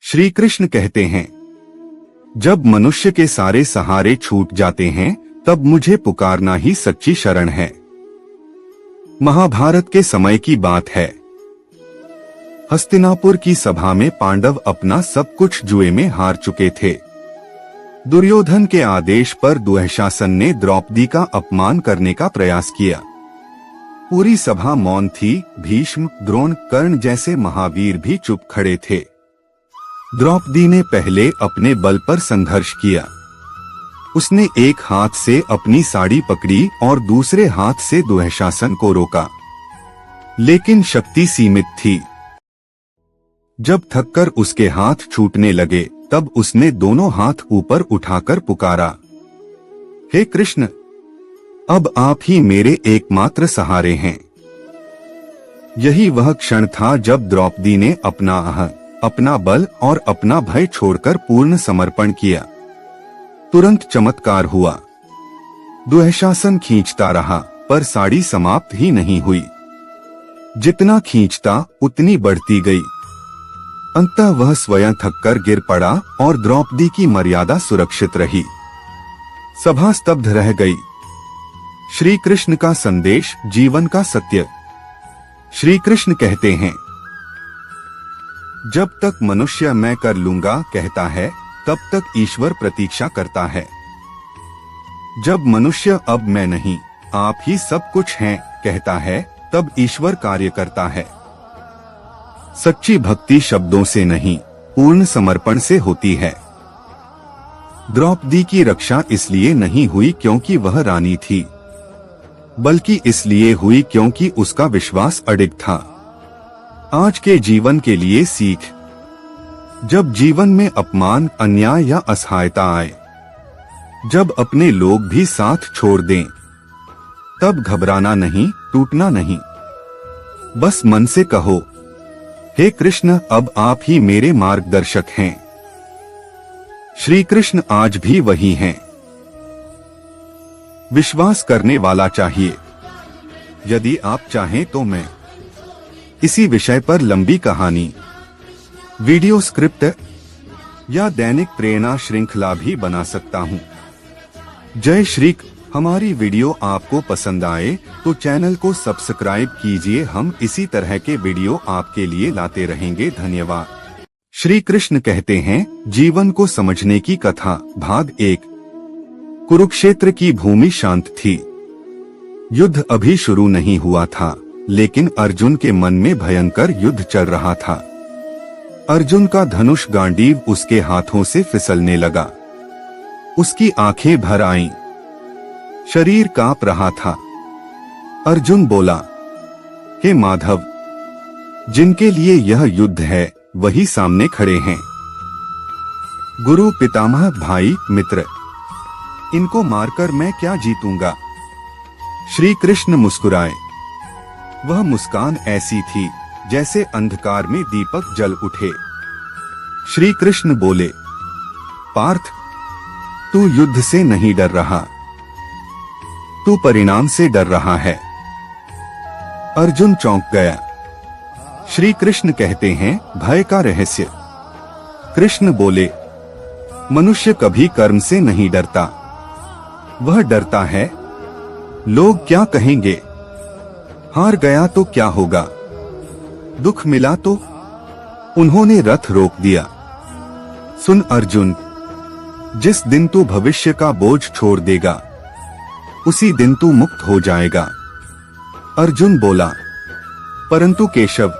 श्री कृष्ण कहते हैं, जब मनुष्य के सारे सहारे छूट जाते हैं तब मुझे पुकारना ही सच्ची शरण है। महाभारत के समय की बात है। हस्तिनापुर की सभा में पांडव अपना सब कुछ जुए में हार चुके थे। दुर्योधन के आदेश पर दुःशासन ने द्रौपदी का अपमान करने का प्रयास किया। पूरी सभा मौन थी। भीष्म, द्रोण, कर्ण जैसे महावीर भी चुप खड़े थे। द्रौपदी ने पहले अपने बल पर संघर्ष किया। उसने एक हाथ से अपनी साड़ी पकड़ी और दूसरे हाथ से दुःशासन को रोका, लेकिन शक्ति सीमित थी। जब थककर उसके हाथ छूटने लगे तब उसने दोनों हाथ ऊपर उठाकर पुकारा, हे कृष्ण, अब आप ही मेरे एकमात्र सहारे हैं। यही वह क्षण था जब द्रौपदी ने अपना बल और अपना भय छोड़कर पूर्ण समर्पण किया। तुरंत चमत्कार हुआ। दुःशासन खींचता रहा पर साड़ी समाप्त ही नहीं हुई। जितना खींचता उतनी बढ़ती गई। अंततः वह स्वयं थककर गिर पड़ा और द्रौपदी की मर्यादा सुरक्षित रही। सभा स्तब्ध रह गई। श्री कृष्ण का संदेश, जीवन का सत्य। श्री कृष्ण कहते हैं, जब तक मनुष्य मैं कर लूंगा कहता है तब तक ईश्वर प्रतीक्षा करता है। जब मनुष्य अब मैं नहीं, आप ही सब कुछ हैं कहता है तब ईश्वर कार्य करता है। सच्ची भक्ति शब्दों से नहीं, पूर्ण समर्पण से होती है। द्रौपदी की रक्षा इसलिए नहीं हुई क्योंकि वह रानी थी, बल्कि इसलिए हुई क्योंकि उसका विश्वास अडिग था। आज के जीवन के लिए सीख। जब जीवन में अपमान, अन्याय या असहायता आए, जब अपने लोग भी साथ छोड़ दें, तब घबराना नहीं, टूटना नहीं। बस मन से कहो, हे कृष्ण, अब आप ही मेरे मार्गदर्शक हैं। श्री कृष्ण आज भी वही हैं। विश्वास करने वाला चाहिए। यदि आप चाहें तो मैं इसी विषय पर लंबी कहानी, वीडियो स्क्रिप्ट या दैनिक प्रेरणा श्रृंखला भी बना सकता हूं। जय श्री। हमारी वीडियो आपको पसंद आए तो चैनल को सब्सक्राइब कीजिए। हम इसी तरह के वीडियो आपके लिए लाते रहेंगे। धन्यवाद। श्री कृष्ण कहते हैं, जीवन को समझने की कथा, भाग 1। कुरुक्षेत्र की भूमि शांत थी। युद्ध अभी शुरू नहीं हुआ था, लेकिन अर्जुन के मन में भयंकर युद्ध चल रहा था। अर्जुन का धनुष गांडीव उसके हाथों से फिसलने लगा। उसकी आंखें भर आईं। शरीर कांप रहा था। अर्जुन बोला, हे माधव, जिनके लिए यह युद्ध है वही सामने खड़े हैं। गुरु, पितामह, भाई, मित्र, इनको मारकर मैं क्या जीतूंगा। श्री कृष्ण मुस्कुराए। वह मुस्कान ऐसी थी जैसे अंधकार में दीपक जल उठे। श्री कृष्ण बोले, पार्थ, तू युद्ध से नहीं डर रहा, तू परिणाम से डर रहा है। अर्जुन चौंक गया। श्री कृष्ण कहते हैं, भय का रहस्य। कृष्ण बोले, मनुष्य कभी कर्म से नहीं डरता, वह डरता है लोग क्या कहेंगे। हार गया तो क्या होगा, दुख मिला तो। उन्होंने रथ रोक दिया। सुन अर्जुन, जिस दिन तू भविष्य का बोझ छोड़ देगा उसी दिन तू मुक्त हो जाएगा। अर्जुन बोला, परंतु केशव,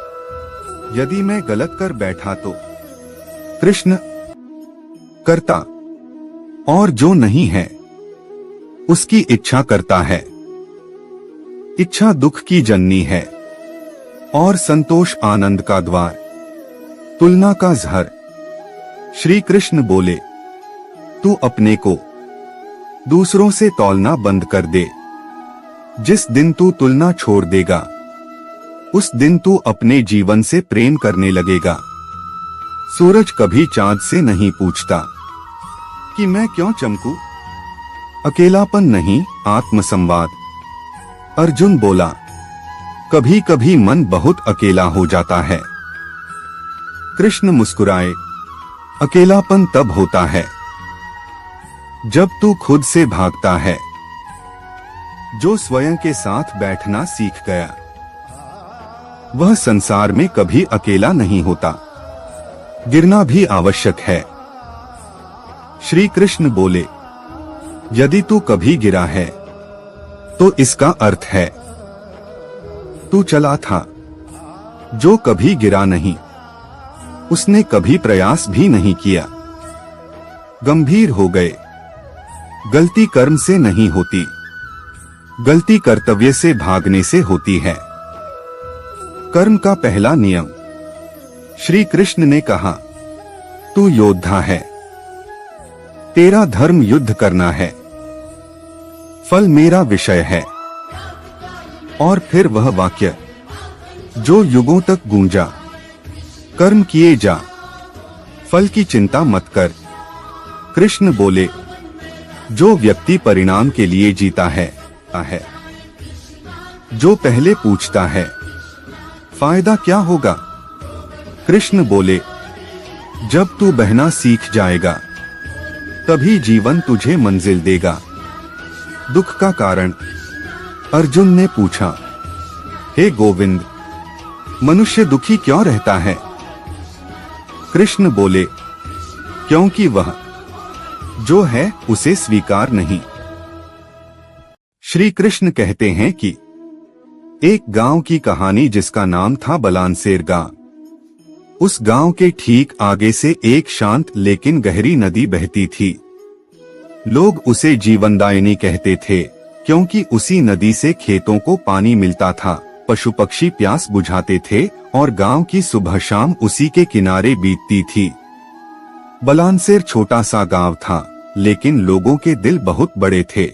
यदि मैं गलत कर बैठा तो। कृष्ण, करता, और जो नहीं है उसकी इच्छा करता है। इच्छा दुख की जननी है और संतोष आनंद का द्वार। तुलना का जहर। श्री कृष्ण बोले, तू अपने को दूसरों से तौलना बंद कर दे। जिस दिन तू तुलना छोड़ देगा उस दिन तू अपने जीवन से प्रेम करने लगेगा। सूरज कभी चांद से नहीं पूछता कि मैं क्यों चमकूं। अकेलापन नहीं, आत्मसंवाद। अर्जुन बोला, कभी कभी मन बहुत अकेला हो जाता है। कृष्ण मुस्कुराए। अकेलापन तब होता है जब तू खुद से भागता है। जो स्वयं के साथ बैठना सीख गया वह संसार में कभी अकेला नहीं होता। गिरना भी आवश्यक है। श्री कृष्ण बोले, यदि तू कभी गिरा है तो इसका अर्थ है तू चला था। जो कभी गिरा नहीं उसने कभी प्रयास भी नहीं किया। गंभीर हो गए। गलती कर्म से नहीं होती, गलती कर्तव्य से भागने से होती है। कर्म का पहला नियम। श्री कृष्ण ने कहा, तू योद्धा है, तेरा धर्म युद्ध करना है, फल मेरा विषय है। और फिर वह वाक्य जो युगों तक गूंजा, कर्म किए जा, फल की चिंता मत कर। कृष्ण बोले, जो व्यक्ति परिणाम के लिए जीता है, जो पहले पूछता है फायदा क्या होगा। कृष्ण बोले, जब तू बहना सीख जाएगा तभी जीवन तुझे मंजिल देगा। दुख का कारण। अर्जुन ने पूछा, हे गोविंद, मनुष्य दुखी क्यों रहता है। कृष्ण बोले, क्योंकि वह जो है उसे स्वीकार नहीं। श्री कृष्ण कहते हैं कि एक गांव की कहानी जिसका नाम था बलानसेर गांव। उस गांव के ठीक आगे से एक शांत लेकिन गहरी नदी बहती थी। लोग उसे जीवनदायिनी कहते थे क्योंकि उसी नदी से खेतों को पानी मिलता था, पशु पक्षी प्यास बुझाते थे और गांव की सुबह शाम उसी के किनारे बीतती थी। बलानसेर छोटा सा गांव था लेकिन लोगों के दिल बहुत बड़े थे।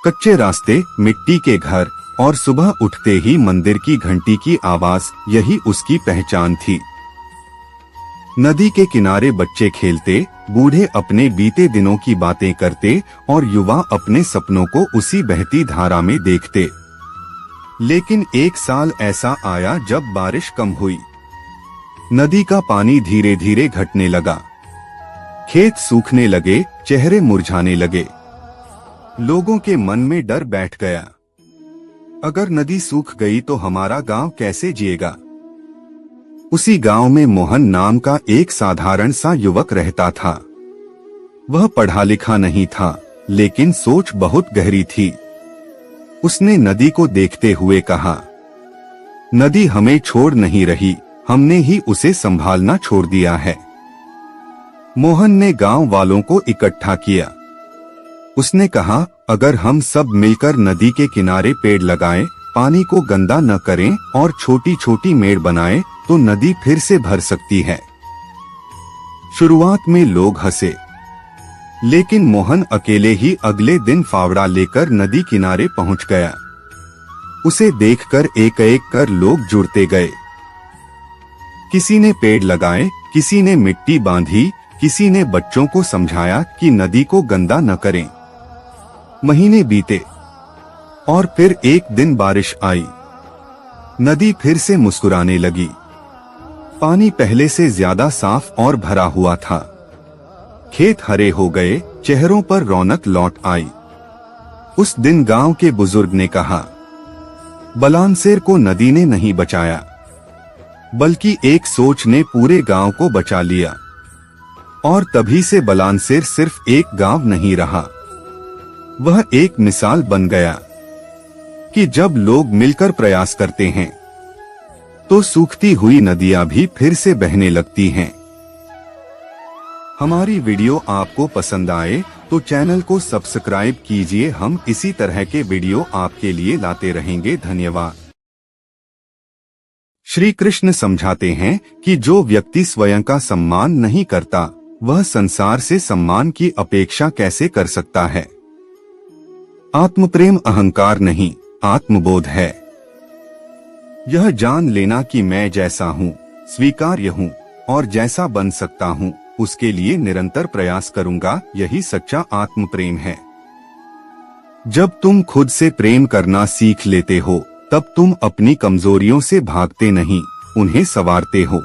कच्चे रास्ते, मिट्टी के घर और सुबह उठते ही मंदिर की घंटी की आवाज, यही उसकी पहचान थी। नदी के किनारे बच्चे खेलते, बूढ़े अपने बीते दिनों की बातें करते और युवा अपने सपनों को उसी बहती धारा में देखते। लेकिन एक साल ऐसा आया जब बारिश कम हुई। नदी का पानी धीरे धीरे घटने लगा। खेत सूखने लगे, चेहरे मुरझाने लगे। लोगों के मन में डर बैठ गया। अगर नदी सूख गई तो हमारा गांव कैसे जिएगा। उसी गांव में मोहन नाम का एक साधारण सा युवक रहता था। वह पढ़ा लिखा नहीं था लेकिन सोच बहुत गहरी थी। उसने नदी को देखते हुए कहा, नदी हमें छोड़ नहीं रही, हमने ही उसे संभालना छोड़ दिया है। मोहन ने गांव वालों को इकट्ठा किया। उसने कहा, अगर हम सब मिलकर नदी के किनारे पेड़ लगाएं, पानी को गंदा न करें और छोटी छोटी मेड़ बनाएं, तो नदी फिर से भर सकती है। शुरुआत में लोग हंसे, लेकिन मोहन अकेले ही अगले दिन फावड़ा लेकर नदी किनारे पहुंच गया। उसे देखकर एक एक कर लोग जुड़ते गए। किसी ने पेड़ लगाए, किसी ने मिट्टी बांधी, किसी ने बच्चों को समझाया कि नदी को गंदा न करें। महीने बीते और फिर एक दिन बारिश आई। नदी फिर से मुस्कुराने लगी। पानी पहले से ज्यादा साफ और भरा हुआ था। खेत हरे हो गए, चेहरों पर रौनक लौट आई। उस दिन गांव के बुजुर्ग ने कहा, बलानसेर को नदी ने नहीं बचाया, बल्कि एक सोच ने पूरे गांव को बचा लिया। और तभी से बलानसेर सिर्फ एक गांव नहीं रहा, वह एक मिसाल बन गया कि जब लोग मिलकर प्रयास करते हैं तो सूखती हुई नदियां भी फिर से बहने लगती हैं। हमारी वीडियो आपको पसंद आए तो चैनल को सब्सक्राइब कीजिए। हम इसी तरह के वीडियो आपके लिए लाते रहेंगे। धन्यवाद। श्री कृष्ण समझाते हैं कि जो व्यक्ति स्वयं का सम्मान नहीं करता वह संसार से सम्मान की अपेक्षा कैसे कर सकता है। आत्मप्रेम अहंकार नहीं, आत्मबोध है। यह जान लेना कि मैं जैसा हूँ, स्वीकार्य हूँ और जैसा बन सकता हूँ उसके लिए निरंतर प्रयास करूंगा, यही सच्चा आत्मप्रेम है। जब तुम खुद से प्रेम करना सीख लेते हो तब तुम अपनी कमजोरियों से भागते नहीं, उन्हें संवारते हो।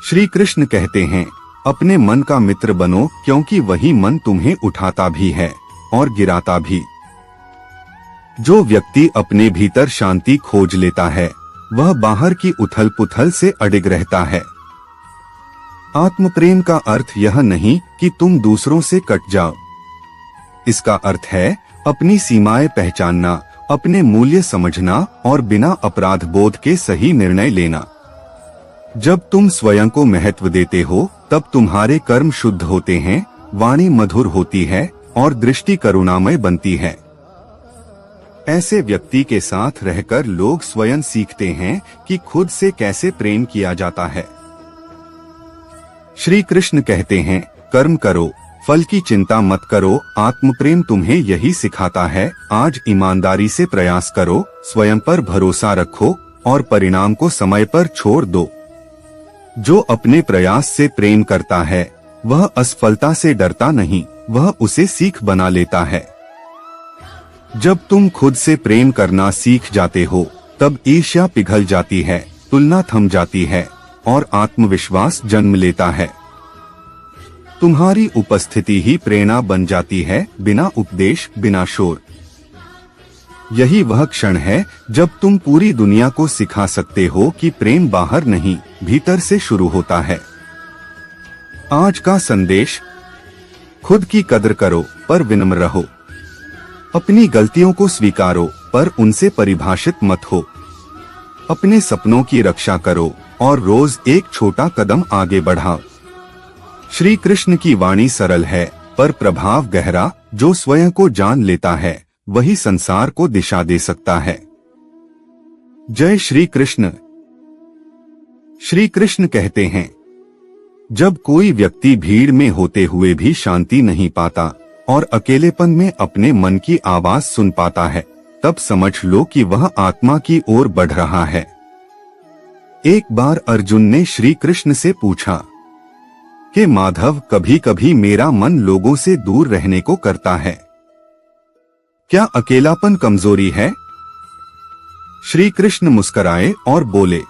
श्री कृष्ण कहते हैं, अपने मन का मित्र बनो, क्योंकि वही मन तुम्हें उठाता भी है और गिराता भी। जो व्यक्ति अपने भीतर शांति खोज लेता है वह बाहर की उथल पुथल से अडिग रहता है। आत्म प्रेम का अर्थ यह नहीं कि तुम दूसरों से कट जाओ। इसका अर्थ है अपनी सीमाएं पहचानना, अपने मूल्य समझना और बिना अपराध बोध के सही निर्णय लेना। जब तुम स्वयं को महत्व देते हो तब तुम्हारे कर्म शुद्ध होते हैं, वाणी मधुर होती है और दृष्टि करुणामय बनती है। ऐसे व्यक्ति के साथ रहकर लोग स्वयं सीखते हैं कि खुद से कैसे प्रेम किया जाता है। श्री कृष्ण कहते हैं, कर्म करो, फल की चिंता मत करो। आत्म प्रेम तुम्हें यही सिखाता है। आज ईमानदारी से प्रयास करो, स्वयं पर भरोसा रखो और परिणाम को समय पर छोड़ दो। जो अपने प्रयास से प्रेम करता है वह असफलता से डरता नहीं, वह उसे सीख बना लेता है। जब तुम खुद से प्रेम करना सीख जाते हो तब ईर्ष्या पिघल जाती है, तुलना थम जाती है और आत्मविश्वास जन्म लेता है। तुम्हारी उपस्थिति ही प्रेरणा बन जाती है, बिना उपदेश, बिना शोर। यही वह क्षण है जब तुम पूरी दुनिया को सिखा सकते हो कि प्रेम बाहर नहीं, भीतर से शुरू होता है। आज का संदेश, खुद की कदर करो पर विनम्र रहो। अपनी गलतियों को स्वीकारो पर उनसे परिभाषित मत हो। अपने सपनों की रक्षा करो और रोज एक छोटा कदम आगे बढ़ाओ। श्री कृष्ण की वाणी सरल है पर प्रभाव गहरा। जो स्वयं को जान लेता है वही संसार को दिशा दे सकता है। जय श्री कृष्ण। श्री कृष्ण कहते हैं, जब कोई व्यक्ति भीड़ में होते हुए भी शांति नहीं पाता और अकेलेपन में अपने मन की आवाज सुन पाता है, तब समझ लो कि वह आत्मा की ओर बढ़ रहा है। एक बार अर्जुन ने श्री कृष्ण से पूछा कि माधव, कभी कभी मेरा मन लोगों से दूर रहने को करता है, क्या अकेलापन कमजोरी है? श्री कृष्ण मुस्कुराए और बोले,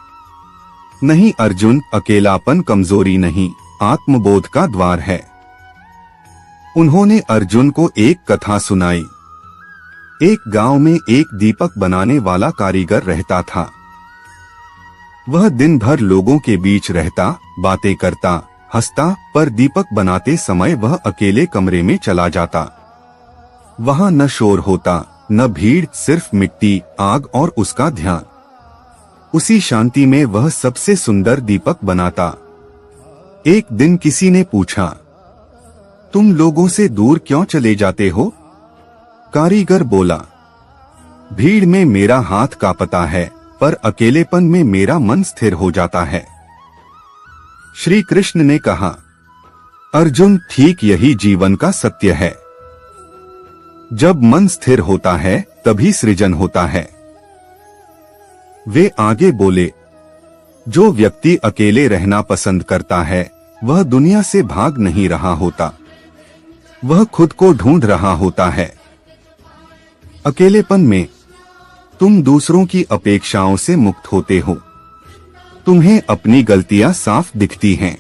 नहीं अर्जुन, अकेलापन कमजोरी नहीं, आत्मबोध का द्वार है। उन्होंने अर्जुन को एक कथा सुनाई। एक गांव में एक दीपक बनाने वाला कारीगर रहता था। वह दिन भर लोगों के बीच रहता, बातें करता, हंसता, पर दीपक बनाते समय वह अकेले कमरे में चला जाता। वहां न शोर होता, न भीड़, सिर्फ मिट्टी, आग और उसका ध्यान। उसी शांति में वह सबसे सुंदर दीपक बनाता। एक दिन किसी ने पूछा, तुम लोगों से दूर क्यों चले जाते हो? कारीगर बोला, भीड़ में मेरा हाथ कांपता है, पर अकेलेपन में मेरा मन स्थिर हो जाता है। श्री कृष्ण ने कहा, अर्जुन, ठीक यही जीवन का सत्य है। जब मन स्थिर होता है तभी सृजन होता है। वे आगे बोले, जो व्यक्ति अकेले रहना पसंद करता है वह दुनिया से भाग नहीं रहा होता, वह खुद को ढूंढ रहा होता है। अकेलेपन में तुम दूसरों की अपेक्षाओं से मुक्त होते हो। तुम्हें अपनी गलतियां साफ दिखती हैं।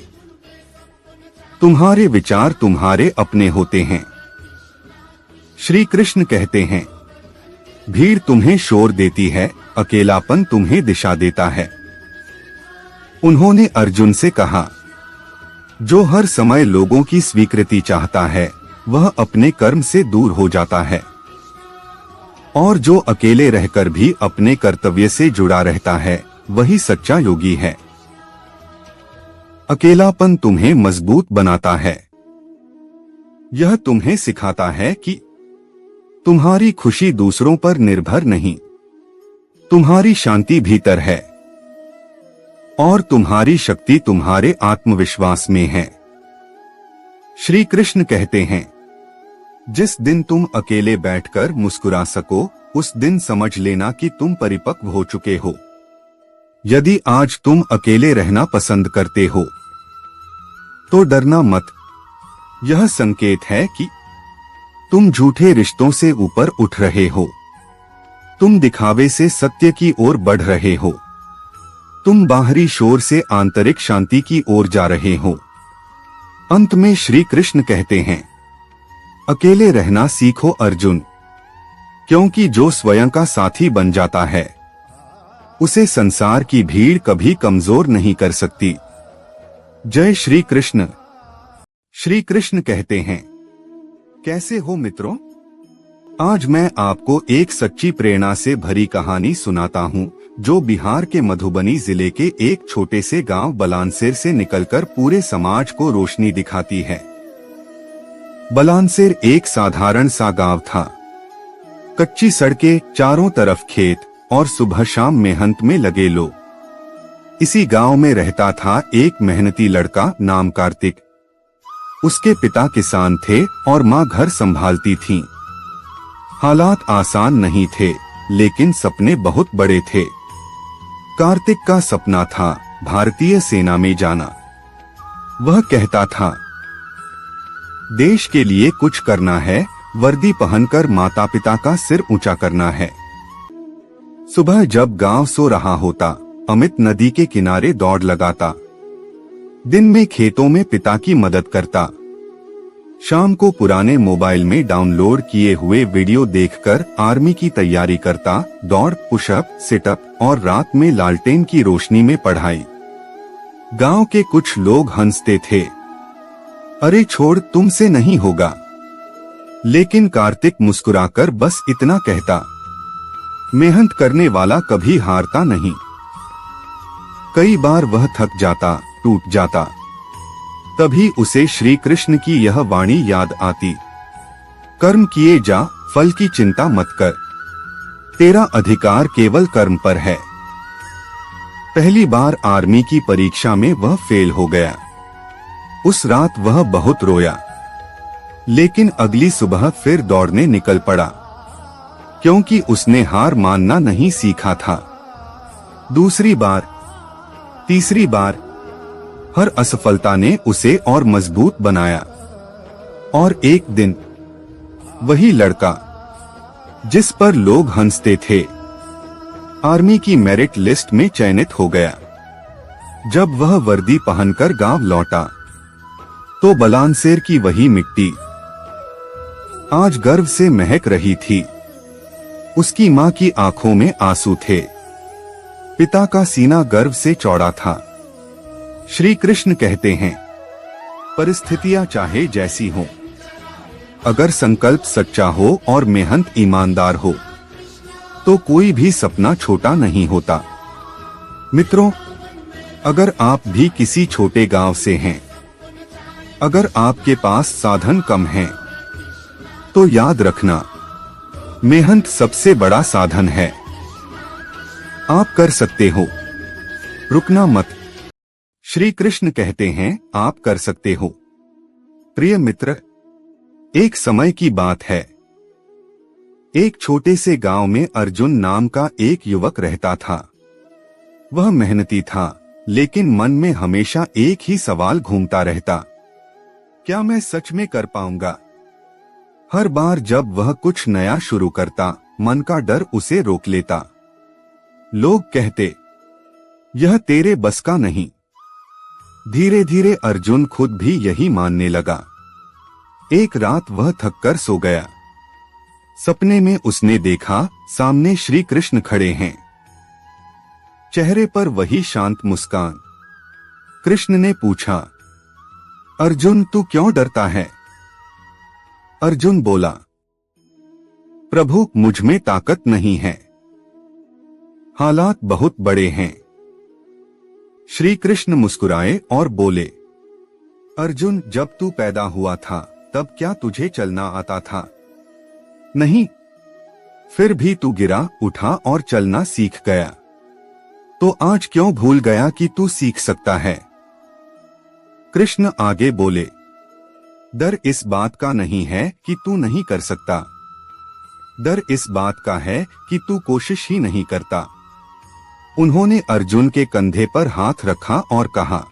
तुम्हारे विचार तुम्हारे अपने होते हैं। श्री कृष्ण कहते हैं, भीड़ तुम्हें शोर देती है, अकेलापन तुम्हें दिशा देता है। उन्होंने अर्जुन से कहा, जो हर समय लोगों की स्वीकृति चाहता है वह अपने कर्म से दूर हो जाता है, और जो अकेले रहकर भी अपने कर्तव्य से जुड़ा रहता है वही सच्चा योगी है। अकेलापन तुम्हें मजबूत बनाता है। यह तुम्हें सिखाता है कि तुम्हारी खुशी दूसरों पर निर्भर नहीं, तुम्हारी शांति भीतर है और तुम्हारी शक्ति तुम्हारे आत्मविश्वास में है। श्री कृष्ण कहते हैं, जिस दिन तुम अकेले बैठकर मुस्कुरा सको उस दिन समझ लेना कि तुम परिपक्व हो चुके हो। यदि आज तुम अकेले रहना पसंद करते हो तो डरना मत। यह संकेत है कि तुम झूठे रिश्तों से ऊपर उठ रहे हो। तुम दिखावे से सत्य की ओर बढ़ रहे हो। तुम बाहरी शोर से आंतरिक शांति की ओर जा रहे हो। अंत में श्री कृष्ण कहते हैं, अकेले रहना सीखो अर्जुन, क्योंकि जो स्वयं का साथी बन जाता है उसे संसार की भीड़ कभी कमजोर नहीं कर सकती। जय श्री कृष्ण। श्री कृष्ण कहते हैं, कैसे हो मित्रों? आज मैं आपको एक सच्ची प्रेरणा से भरी कहानी सुनाता हूँ, जो बिहार के मधुबनी जिले के एक छोटे से गांव बलानसेर से निकलकर पूरे समाज को रोशनी दिखाती है। बलानसेर एक साधारण सा गांव था। कच्ची सड़कें, चारों तरफ खेत और सुबह शाम मेहनत में लगे लोग। इसी गांव में रहता था एक मेहनती लड़का नाम कार्तिक। उसके पिता किसान थे और माँ घर संभालती थीं। हालात आसान नहीं थे, लेकिन सपने बहुत बड़े थे। कार्तिक का सपना था भारतीय सेना में जाना। वह कहता था, देश के लिए कुछ करना है, वर्दी पहनकर माता पिता का सिर ऊंचा करना है। सुबह जब गांव सो रहा होता, अमित नदी के किनारे दौड़ लगाता। दिन में खेतों में पिता की मदद करता। शाम को पुराने मोबाइल में डाउनलोड किए हुए वीडियो देखकर आर्मी की तैयारी करता। दौड़, पुशअप, सिटअप और रात में लालटेन की रोशनी में पढ़ाई। गांव के कुछ लोग हंसते थे, अरे छोड़, तुमसे नहीं होगा। लेकिन कार्तिक मुस्कुराकर बस इतना कहता, मेहनत करने वाला कभी हारता नहीं। कई बार वह थक जाता, टूट जाता। तभी उसे श्री कृष्ण की यह वाणी याद आती, कर्म किए जा, फल की चिंता मत कर, तेरा अधिकार केवल कर्म पर है। पहली बार आर्मी की परीक्षा में वह फेल हो गया। उस रात वह बहुत रोया, लेकिन अगली सुबह फिर दौड़ने निकल पड़ा, क्योंकि उसने हार मानना नहीं सीखा था। दूसरी बार, तीसरी बार, हर असफलता ने उसे और मजबूत बनाया। और एक दिन वही लड़का जिस पर लोग हंसते थे, आर्मी की मेरिट लिस्ट में चयनित हो गया। जब वह वर्दी पहनकर गांव लौटा, तो बलानसेर की वही मिट्टी आज गर्व से महक रही थी। उसकी मां की आंखों में आंसू थे। पिता का सीना गर्व से चौड़ा था। श्री कृष्ण कहते हैं, परिस्थितियां चाहे जैसी हो, अगर संकल्प सच्चा हो और मेहनत ईमानदार हो, तो कोई भी सपना छोटा नहीं होता। मित्रों, अगर आप भी किसी छोटे गांव से हैं, अगर आपके पास साधन कम हैं, तो याद रखना, मेहनत सबसे बड़ा साधन है। आप कर सकते हो, रुकना मत। श्री कृष्ण कहते हैं, आप कर सकते हो। प्रिय मित्र, एक समय की बात है। एक छोटे से गांव में अर्जुन नाम का एक युवक रहता था। वह मेहनती था, लेकिन मन में हमेशा एक ही सवाल घूमता रहता, क्या मैं सच में कर पाऊंगा? हर बार जब वह कुछ नया शुरू करता, मन का डर उसे रोक लेता। लोग कहते, यह तेरे बस का नहीं। धीरे धीरे अर्जुन खुद भी यही मानने लगा। एक रात वह थककर सो गया। सपने में उसने देखा, सामने श्री कृष्ण खड़े हैं, चेहरे पर वही शांत मुस्कान। कृष्ण ने पूछा, अर्जुन, तू क्यों डरता है? अर्जुन बोला, प्रभु, मुझ में ताकत नहीं है, हालात बहुत बड़े हैं। श्री कृष्ण मुस्कुराए और बोले, अर्जुन, जब तू पैदा हुआ था तब क्या तुझे चलना आता था? नहीं। फिर भी तू गिरा, उठा और चलना सीख गया। तो आज क्यों भूल गया कि तू सीख सकता है? कृष्ण आगे बोले, डर इस बात का नहीं है कि तू नहीं कर सकता, डर इस बात का है कि तू कोशिश ही नहीं करता। उन्होंने अर्जुन के कंधे पर हाथ रखा और कहा,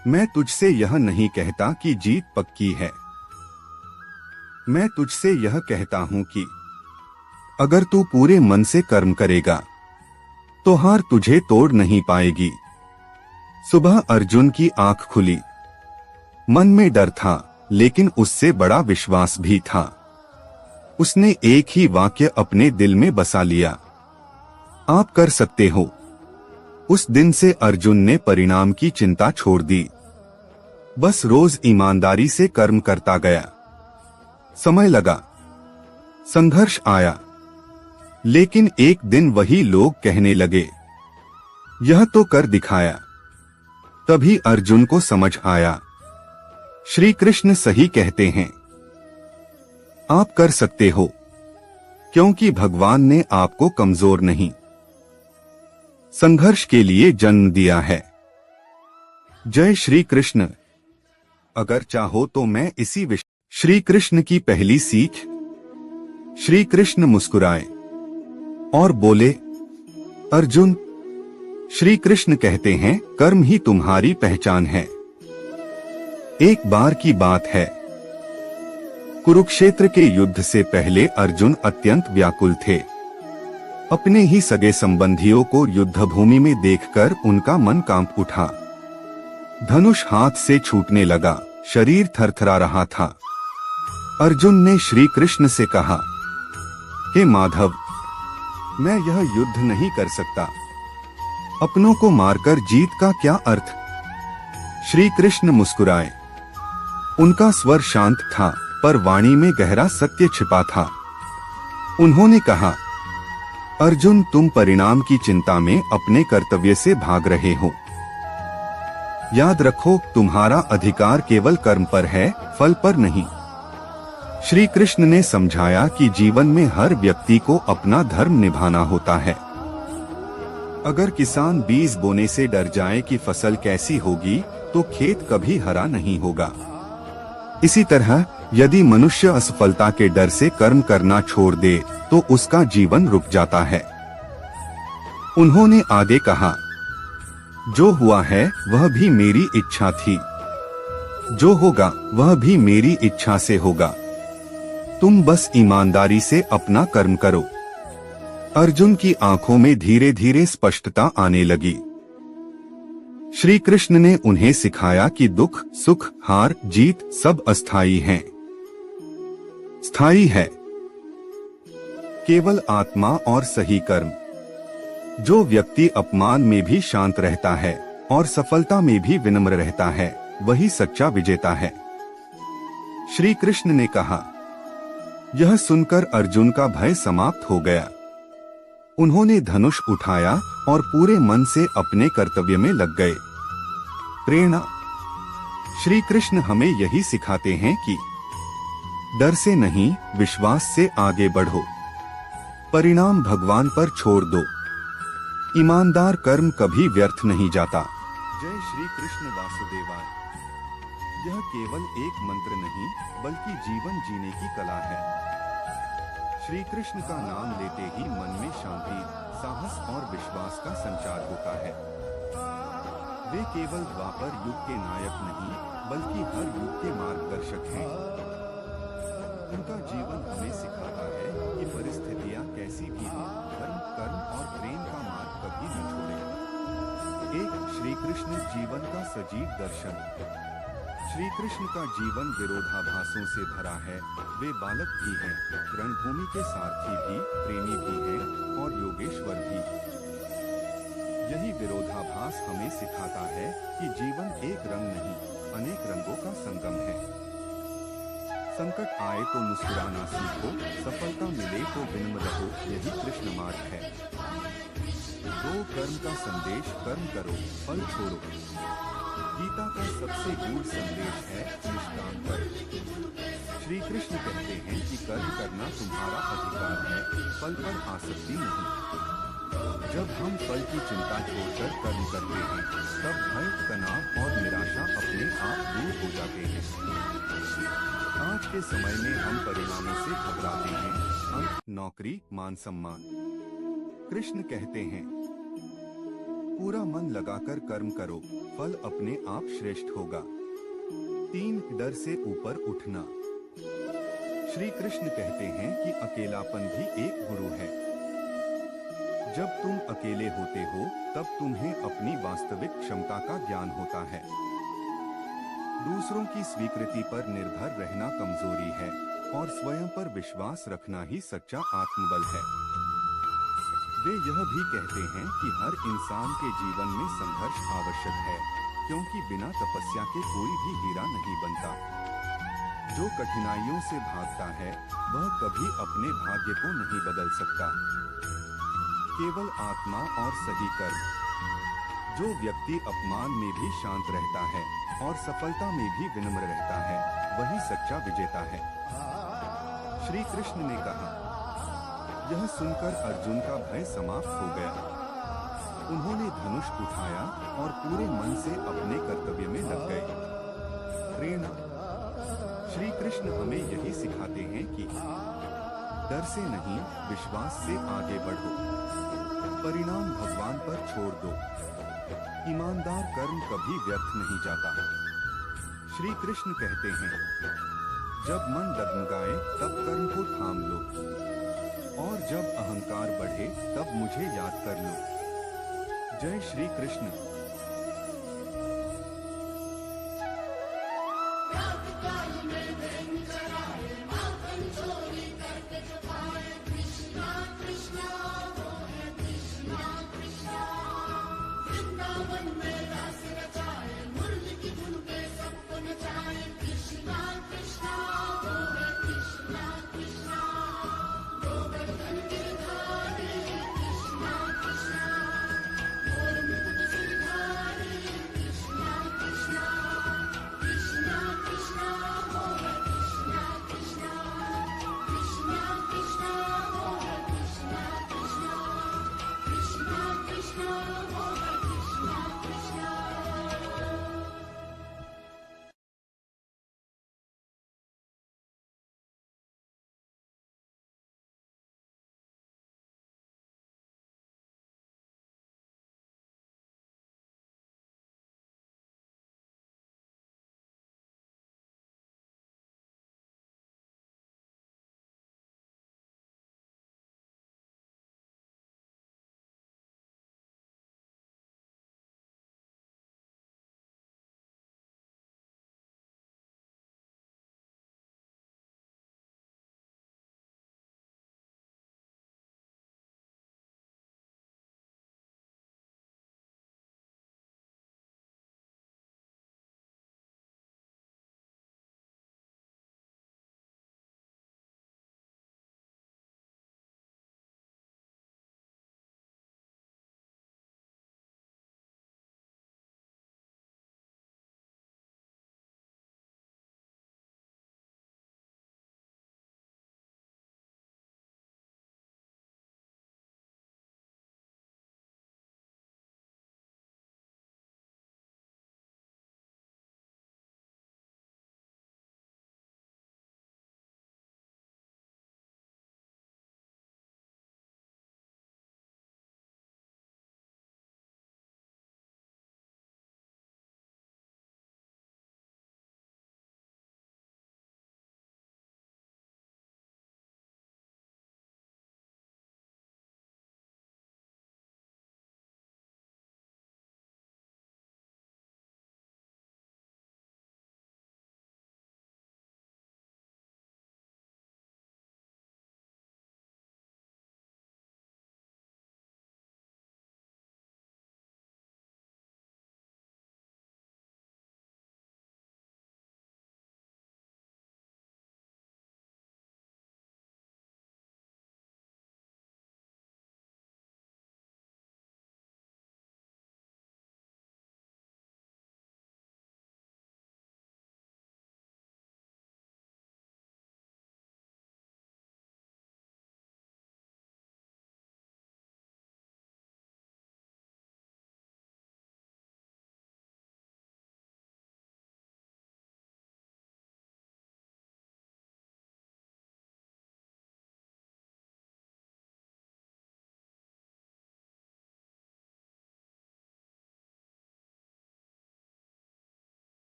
मैं तुझसे यह नहीं कहता कि जीत पक्की है, मैं तुझसे यह कहता हूं कि अगर तू पूरे मन से कर्म करेगा तो हार तुझे तोड़ नहीं पाएगी। सुबह अर्जुन की आंख खुली। मन में डर था, लेकिन उससे बड़ा विश्वास भी था। उसने एक ही वाक्य अपने दिल में बसा लिया, आप कर सकते हो। उस दिन से अर्जुन ने परिणाम की चिंता छोड़ दी, बस रोज ईमानदारी से कर्म करता गया। समय लगा, संघर्ष आया, लेकिन एक दिन वही लोग कहने लगे, यह तो कर दिखाया। तभी अर्जुन को समझ आया, श्री कृष्ण सही कहते हैं, आप कर सकते हो, क्योंकि भगवान ने आपको कमजोर नहीं, संघर्ष के लिए जन्म दिया है। जय श्री कृष्ण। अगर चाहो तो मैं इसी विषय। श्री कृष्ण की पहली सीख। श्री कृष्ण मुस्कुराए और बोले, अर्जुन, श्री कृष्ण कहते हैं, कर्म ही तुम्हारी पहचान है। एक बार की बात है, कुरुक्षेत्र के युद्ध से पहले अर्जुन अत्यंत व्याकुल थे। अपने ही सगे संबंधियों को युद्ध भूमि में देखकर उनका मन कांप उठा। धनुष हाथ से छूटने लगा, शरीर थरथरा रहा था। अर्जुन ने श्री कृष्ण से कहा, हे माधव, मैं यह युद्ध नहीं कर सकता, अपनों को मारकर जीत का क्या अर्थ। श्री कृष्ण मुस्कुराए। उनका स्वर शांत था, पर वाणी में गहरा सत्य छिपा था। उन्होंने कहा, अर्जुन, तुम परिणाम की चिंता में अपने कर्तव्य से भाग रहे हो। याद रखो, तुम्हारा अधिकार केवल कर्म पर है, फल पर नहीं। श्री कृष्ण ने समझाया कि जीवन में हर व्यक्ति को अपना धर्म निभाना होता है। अगर किसान बीज बोने से डर जाए कि फसल कैसी होगी, तो खेत कभी हरा नहीं होगा। इसी तरह यदि मनुष्य असफलता के डर से कर्म करना छोड़ दे, तो उसका जीवन रुक जाता है। उन्होंने आगे कहा, जो हुआ है वह भी मेरी इच्छा थी, जो होगा वह भी मेरी इच्छा से होगा। तुम बस ईमानदारी से अपना कर्म करो। अर्जुन की आंखों में धीरे धीरे स्पष्टता आने लगी। श्री कृष्ण ने उन्हें सिखाया कि दुख, सुख, हार, जीत सब अस्थायी हैं। स्थायी है केवल आत्मा और सही कर्म। जो व्यक्ति अपमान में भी शांत रहता है और सफलता में भी विनम्र रहता है, वही सच्चा विजेता है। श्री कृष्ण ने कहा। यह सुनकर अर्जुन का भय समाप्त हो गया। उन्होंने धनुष उठाया और पूरे मन से अपने कर्तव्य में लग गए। प्रेरणा। श्री कृष्ण हमें यही सिखाते हैं कि डर से नहीं, विश्वास से आगे बढ़ो। परिणाम भगवान पर छोड़ दो। ईमानदार कर्म कभी व्यर्थ नहीं जाता। जय श्री कृष्ण वासुदेवाय। यह केवल एक मंत्र नहीं, बल्कि जीवन जीने की कला है। श्री कृष्ण का नाम लेते ही मन में शांति, साहस और विश्वास का संचार होता है। वे केवल द्वापर युग के नायक नहीं, बल्कि हर युग के मार्गदर्शक हैं। उनका जीवन हमें सिखाता है कि परिस्थितियां कैसी भी हों, धर्म, कर्म और प्रेम का मार्ग कभी न छोड़ें। एक श्री कृष्ण जीवन का सजीव दर्शन। श्री कृष्ण का जीवन विरोधाभासों से भरा है। वे बालक भी हैं, रणभूमि के सारथी भी, प्रेमी भी हैं और योगेश्वर भी। यही विरोधाभास हमें सिखाता है कि जीवन एक रंग नहीं, अनेक रंगों का संगम है। संकट आए तो मुस्कुराना सीखो, सफलता मिले तो विनम्र रहो, यही कृष्ण मार्ग है। दो कर्म का संदेश, कर्म करो, फल छोड़ो। गीता का सबसे गूढ़ संदेश है निष्काम कर्म। श्री कृष्ण कहते हैं कि कर्म करना तुम्हारा अधिकार है, फल पर आसक्ति नहीं। जब हम फल की चिंता छोड़कर कर्म करते हैं, तब भय, तनाव और निराशा अपने आप दूर हो जाते हैं। आज के समय में हम परिणामों से घबराते हैं, अंक, नौकरी, मान सम्मान। कृष्ण कहते हैं, पूरा मन लगाकर कर्म करो, फल अपने आप श्रेष्ठ होगा। 3 डर से ऊपर उठना। श्री कृष्ण कहते हैं कि अकेलापन भी एक गुरु है। जब तुम अकेले होते हो, तब तुम्हें अपनी वास्तविक क्षमता का ज्ञान होता है। दूसरों की स्वीकृति पर निर्भर रहना कमजोरी है और स्वयं पर विश्वास रखना ही सच्चा आत्मबल है। वे यह भी कहते हैं कि हर इंसान के जीवन में संघर्ष आवश्यक है, क्योंकि बिना तपस्या के कोई भी हीरा नहीं बनता। जो कठिनाइयों से भागता है वह कभी अपने भाग्य को नहीं बदल सकता। केवल आत्मा और सही कर्म। जो व्यक्ति अपमान में भी शांत रहता है और सफलता में भी विनम्र रहता है, वही सच्चा विजेता है। श्री कृष्ण ने कहा। यह सुनकर अर्जुन का भय समाप्त हो गया। उन्होंने धनुष उठाया और पूरे मन से अपने कर्तव्य में लग गए। प्रेरणा। श्री कृष्ण हमें यही सिखाते हैं कि डर से नहीं, विश्वास से आगे बढ़ो। परिणाम भगवान पर छोड़ दो। ईमानदार कर्म कभी व्यर्थ नहीं जाता। श्री कृष्ण कहते हैं, जब मन डगमगाए तब कर्म को थाम लो, और जब अहंकार बढ़े तब मुझे याद कर लो। जय श्री कृष्ण। रात काल में दिन चराए, माखन चोरी करके